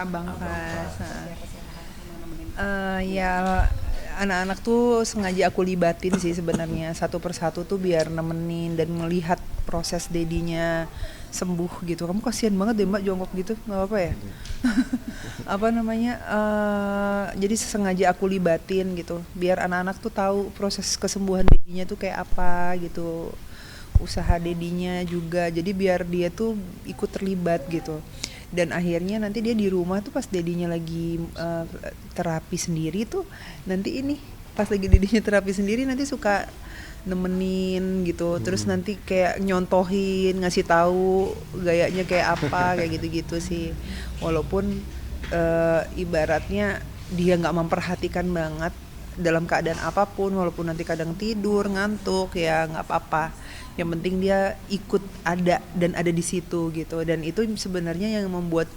Abang abang Kas. kelas seperti apa sih anak-anak yang nemenin? Ya anak-anak tuh sengaja aku libatin sih sebenarnya satu persatu tuh biar nemenin dan melihat proses dedinya sembuh gitu. Kamu kasihan banget deh Mbak jongkok gitu, nggak apa-apa ya? Apa namanya? Jadi sengaja aku libatin gitu, biar anak-anak tuh tahu proses kesembuhan dedinya tuh kayak apa gitu. Usaha dedinya juga. Jadi biar dia tuh ikut terlibat gitu. Dan akhirnya nanti dia di rumah tuh pas dedinya lagi terapi sendiri tuh nanti ini pas lagi dedinya terapi sendiri nanti suka nemenin gitu, terus nanti kayak nyontohin ngasih tahu gayanya kayak apa kayak gitu-gitu sih, walaupun ibaratnya dia nggak memperhatikan banget dalam keadaan apapun, walaupun nanti kadang tidur ngantuk ya nggak apa-apa, yang penting dia ikut ada dan ada di situ gitu. Dan itu sebenarnya yang membuat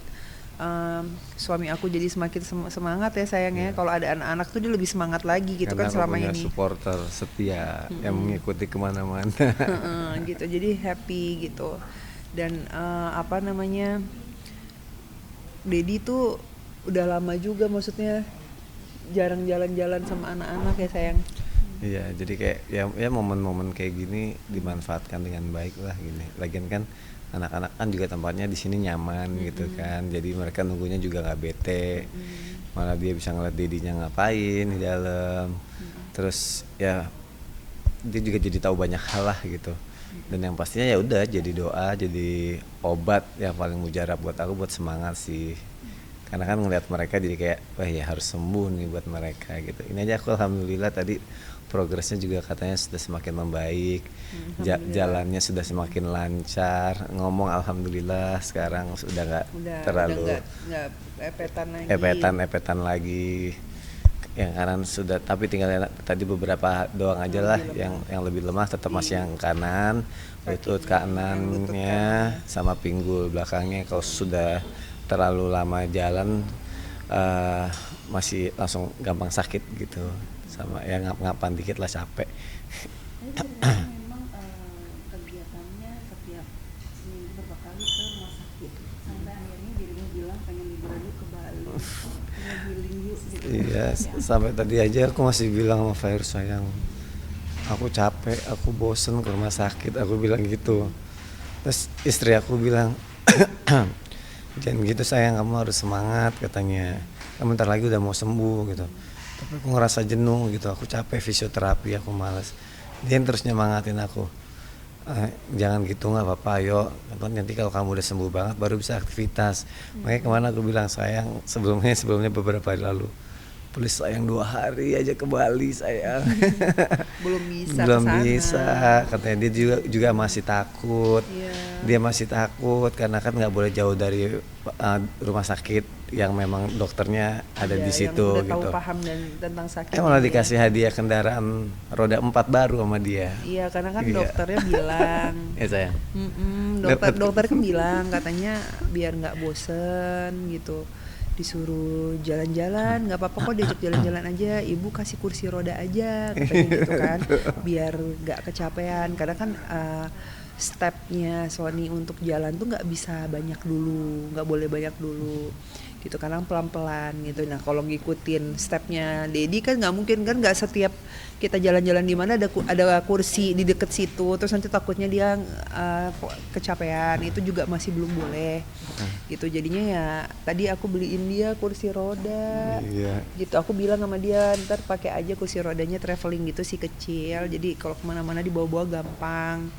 suami aku jadi semakin semangat ya sayangnya, Ya, kalau ada anak-anak tuh dia lebih semangat lagi gitu karena kan aku selama punya ini. supporter setia yang mengikuti kemana-mana. Gitu jadi happy gitu. Dan apa namanya, Dedi tuh udah lama juga maksudnya jarang jalan-jalan sama anak-anak ya sayang. Iya, jadi kayak ya momen-momen kayak gini dimanfaatkan dengan baik lah gini. Lagian kan anak-anak kan juga tempatnya di sini nyaman gitu kan. Jadi mereka nunggunya juga nggak bete. Malah dia bisa ngeliat dedinya ngapain di dalam. Terus ya dia juga jadi tahu banyak hal lah gitu. Dan yang pastinya ya udah jadi doa, jadi obat yang paling mujarab buat aku, buat semangat sih. Karena kan ngeliat mereka jadi kayak wah ya harus sembuh nih buat mereka gitu. Ini aja aku alhamdulillah tadi progresnya juga katanya sudah semakin membaik. Jalannya sudah semakin lancar. Ngomong alhamdulillah sekarang sudah nggak Udah terlalu nggak epetan lagi. epetan lagi. Yang kanan sudah, tapi tinggal tadi beberapa doang aja lah yang lebih lemah, tetap masih yang kanan, lutut kanannya sama pinggul belakangnya. Kalau sudah terlalu lama jalan masih langsung gampang sakit gitu, sama ya ngap-ngapan dikit lah capek. Tapi ceritanya memang kegiatannya setiap seminggu berapa kali ke rumah sakit sampai akhirnya dirimu bilang pengen liburan yuk ke Bali, pengen healing yuk gitu. Iya, sampai tadi aja aku masih bilang sama Fairu, sayang aku capek, aku bosen ke rumah sakit, aku bilang gitu. Terus istri aku bilang jangan gitu sayang, kamu harus semangat katanya, kamu bentar lagi udah mau sembuh gitu. Tapi aku ngerasa jenuh gitu, aku capek fisioterapi, aku malas. Dia yang terus nyemangatin aku, jangan gitu, nggak apa-apa, ayo nanti kalau kamu udah sembuh banget baru bisa aktivitas. Makanya kemana aku bilang sayang, sebelumnya beberapa hari lalu, please sayang 2 hari aja ke Bali sayang. Belum bisa Belum kesana. bisa, katanya dia juga masih takut. Iya. Dia masih takut karena kan nggak boleh jauh dari rumah sakit yang memang dokternya ada Iya, di yang situ udah tahu gitu. paham dan tentang sakit. Malah dikasih hadiah kendaraan roda 4 baru sama dia. Iya, karena kan Iya. dokternya bilang, Ya sayang. dokter kan bilang katanya biar nggak bosen gitu, disuruh jalan-jalan nggak apa-apa kok, diajak jalan-jalan aja, ibu kasih kursi roda aja katanya gitu kan, biar nggak kecapean, karena kan stepnya Sony untuk jalan tuh nggak bisa banyak dulu, nggak boleh banyak dulu gitu, kadang pelan-pelan gitu. Nah kalau ngikutin stepnya Dedi kan nggak mungkin kan, nggak setiap kita jalan-jalan di mana ada kursi di deket situ, terus nanti takutnya dia kecapean, itu juga masih belum boleh gitu. Jadinya ya tadi aku beliin dia kursi roda. Iya. Gitu, aku bilang sama dia ntar pakai aja kursi rodanya traveling gitu sih, kecil, jadi kalau kemana-mana dibawa-bawa gampang.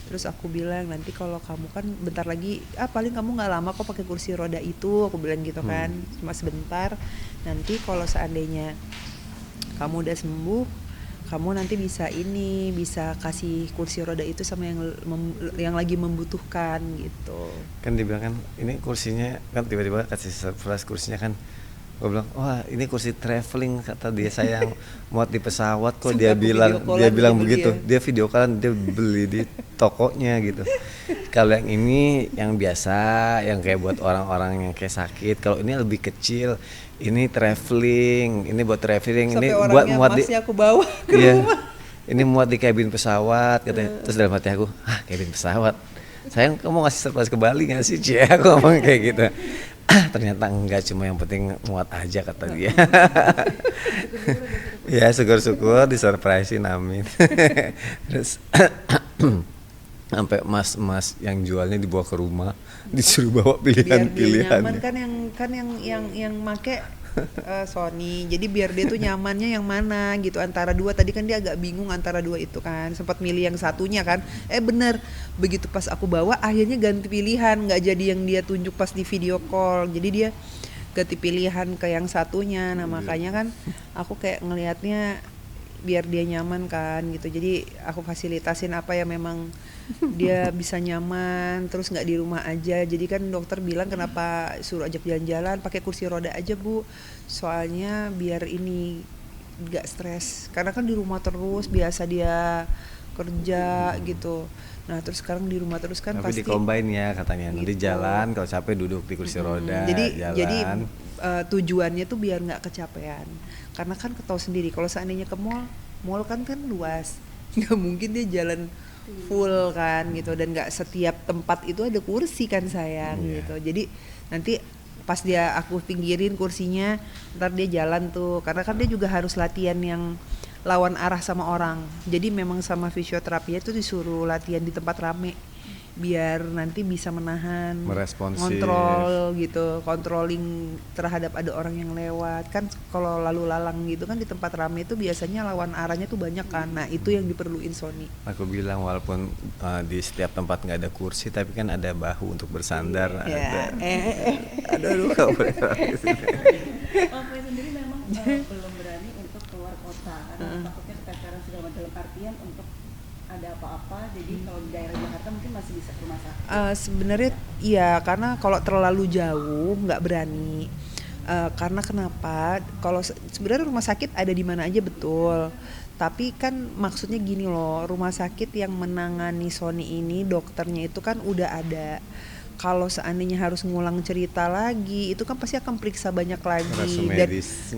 Terus aku bilang nanti kalau kamu kan bentar lagi paling kamu nggak lama kok pakai kursi roda itu, aku bilang gitu kan, cuma sebentar. Nanti kalau seandainya kamu udah sembuh, kamu nanti bisa kasih kursi roda itu sama yang lagi membutuhkan gitu. Kan dibilang kan ini kursinya, kan tiba-tiba kasih surprise kursinya kan. Gue bilang, wah ini kursi traveling kata dia sayang, muat di pesawat kok. Sampai aku video callan begitu ya. dia video callan, dia beli di tokonya gitu. Kalau yang ini yang biasa, yang kayak buat orang-orang yang kayak sakit. Kalau ini lebih kecil, ini traveling, ini buat traveling, Sampai ini buat orangnya muat di, masnya aku bawa ke iya, rumah. ini muat di kabin pesawat katanya. Terus dalam hati aku, kabin pesawat, sayang kamu ngasih surprise ke Bali nggak sih, Cie? Aku ngomong kayak gitu. Ternyata enggak, cuma yang penting muat aja kata dia. Ya syukur-syukur disurprisein, amin. Terus sampai mas-mas yang jualnya dibawa ke rumah, disuruh bawa biar dia nyaman pilihan-pilihannya. kan yang make Sony, jadi biar dia tuh nyamannya yang mana gitu antara dua. Tadi kan dia agak bingung antara dua itu kan, sempat milih yang satunya kan, bener, begitu pas aku bawa akhirnya ganti pilihan, nggak jadi yang dia tunjuk pas di video call, jadi dia ganti pilihan ke yang satunya. Nah makanya kan aku kayak ngelihatnya biar dia nyaman kan gitu, jadi aku fasilitasin apa ya memang dia bisa nyaman, terus nggak di rumah aja. Jadi kan dokter bilang kenapa suruh ajak jalan-jalan pakai kursi roda aja Bu, soalnya biar ini nggak stres, karena kan di rumah terus biasa dia kerja gitu. Nah terus sekarang di rumah terus kan Tapi pasti di-combine ya katanya, nanti gitu. jalan, kalau capek duduk di kursi roda, Jadi jalan. tujuannya tuh biar nggak kecapean, karena kan ketahui sendiri kalau seandainya ke mall kan luas, nggak mungkin dia jalan full kan gitu, dan nggak setiap tempat itu ada kursi kan sayang gitu. Jadi nanti pas aku pinggirin kursinya, ntar dia jalan tuh, karena kan dia juga harus latihan yang lawan arah sama orang. Jadi memang sama fisioterapi itu disuruh latihan di tempat rame biar nanti bisa menahan, Meresponsif. ngontrol gitu, controlling terhadap ada orang yang lewat. Kan kalau lalu lalang gitu kan di tempat rame itu biasanya lawan arahnya tuh banyak kan. Nah itu yang diperluin Sony. Aku bilang walaupun di setiap tempat nggak ada kursi, tapi kan ada bahu untuk bersandar. Ya, Aduh, nggak boleh lagi sih. Pak sendiri memang belum berani untuk keluar kota karena takutnya keteteran segala macam, dalam artian untuk ada apa-apa, jadi kalau di daerah Jakarta mungkin masih bisa ke rumah sakit. Sebenarnya iya, karena kalau terlalu jauh nggak berani. Karena kenapa? Kalau sebenarnya rumah sakit ada di mana aja betul. Tapi kan maksudnya gini loh, rumah sakit yang menangani Sony ini dokternya itu kan udah ada. Kalau seandainya harus ngulang cerita lagi, itu kan pasti akan periksa banyak lagi,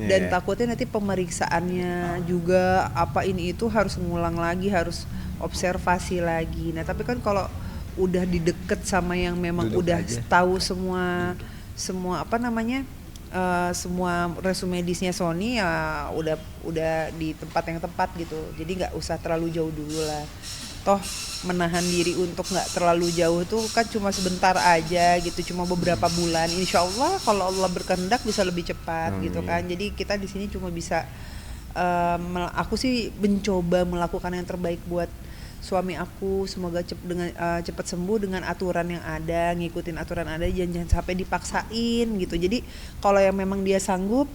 dan takutnya nanti pemeriksaannya juga apa ini itu harus ngulang lagi, harus observasi lagi. Nah tapi kan kalau udah dideket sama yang memang duduk udah aja. tahu semua apa namanya, semua resume medisnya Sony ya udah di tempat yang tepat gitu. Jadi nggak usah terlalu jauh dulu lah. Toh menahan diri untuk nggak terlalu jauh tuh kan cuma sebentar aja gitu, cuma beberapa bulan. Insya Allah kalau Allah berkehendak bisa lebih cepat gitu kan. Jadi kita di sini cuma bisa aku sih mencoba melakukan yang terbaik buat suami aku, semoga cepat sembuh dengan aturan yang ada, ngikutin aturan ada, jangan sampai dipaksain gitu. Jadi kalau yang memang dia sanggup,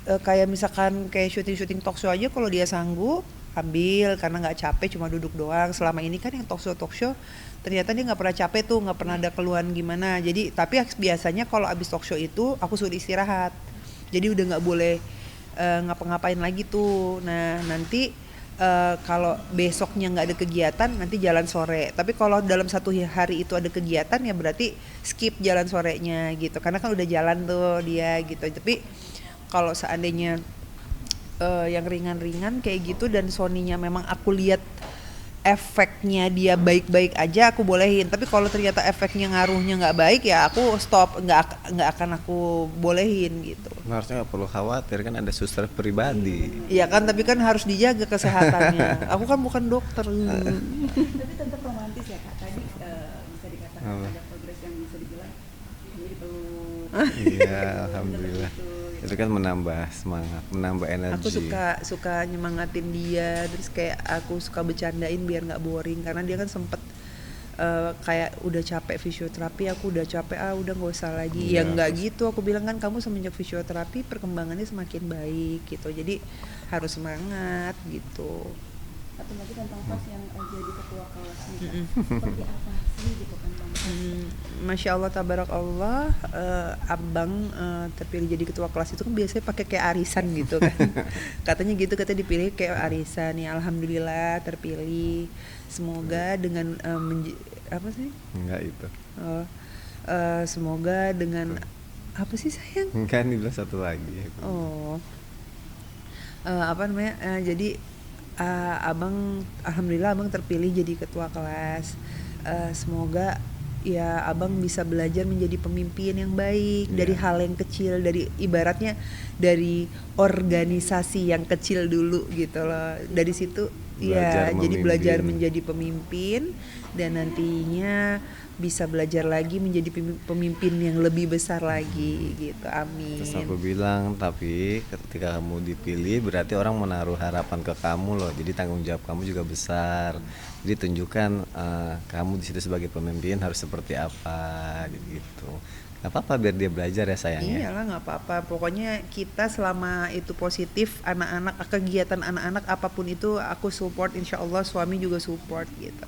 kayak misalkan kayak syuting talk show aja, kalau dia sanggup ambil karena nggak capek, cuma duduk doang. Selama ini kan yang talk show ternyata dia nggak pernah capek tuh, nggak pernah ada keluhan gimana. Jadi tapi biasanya kalau abis talk show itu aku suruh istirahat, jadi udah nggak boleh ngapa-ngapain lagi tuh. Nah nanti kalau besoknya nggak ada kegiatan nanti jalan sore, tapi kalau dalam satu hari itu ada kegiatan ya berarti skip jalan sorenya gitu, karena kan udah jalan tuh dia gitu. Tapi kalau seandainya yang ringan-ringan kayak gitu dan Sony-nya memang aku lihat efeknya dia baik-baik aja, aku bolehin. Tapi kalau ternyata efeknya ngaruhnya nggak baik ya aku stop, nggak akan aku bolehin gitu. Harusnya nggak perlu khawatir, kan ada suster pribadi. Iya kan, tapi kan harus dijaga kesehatannya. Aku kan bukan dokter. Tapi tetap romantis ya Kak, tadi bisa dikatakan ada progres yang bisa dibilang jadi peluk. Iya, alhamdulillah. Itu kan menambah semangat, menambah energi. Aku suka nyemangatin dia, terus kayak aku suka bercandain biar nggak boring, karena dia kan sempet kayak udah capek fisioterapi, aku udah capek, udah nggak usah lagi. Ya nggak gitu, aku bilang kan kamu semenjak fisioterapi perkembangannya semakin baik gitu, jadi harus semangat gitu. Satu lagi tentang pas yang jadi ketua kelas nih, seperti apa sih gitu kan Bang? Masya Allah, tabarak Allah, abang terpilih jadi ketua kelas itu kan biasanya pakai kayak arisan gitu kan. Katanya gitu, katanya dipilih kayak arisan. Ya alhamdulillah terpilih. Semoga dengan apa sih? Enggak itu. Semoga dengan apa sih sayang? Kan dibilang satu lagi. Apa namanya? Jadi abang, alhamdulillah abang terpilih jadi ketua kelas. Semoga ya abang bisa belajar menjadi pemimpin yang baik dari Iya. hal yang kecil, dari ibaratnya dari organisasi yang kecil dulu gitu loh. Dari situ Belajar ya jadi belajar memimpin. menjadi pemimpin dan nantinya bisa belajar lagi menjadi pemimpin yang lebih besar lagi gitu. Terus Amin. aku bilang, tapi ketika kamu dipilih berarti orang menaruh harapan ke kamu loh. Jadi tanggung jawab kamu juga besar. Jadi tunjukkan kamu di situ sebagai pemimpin harus seperti apa gitu. Gak apa-apa biar dia belajar ya sayang ya. Iyalah nggak apa-apa. Pokoknya kita selama itu positif, anak-anak kegiatan anak-anak apapun itu aku support. Insya Allah suami juga support gitu.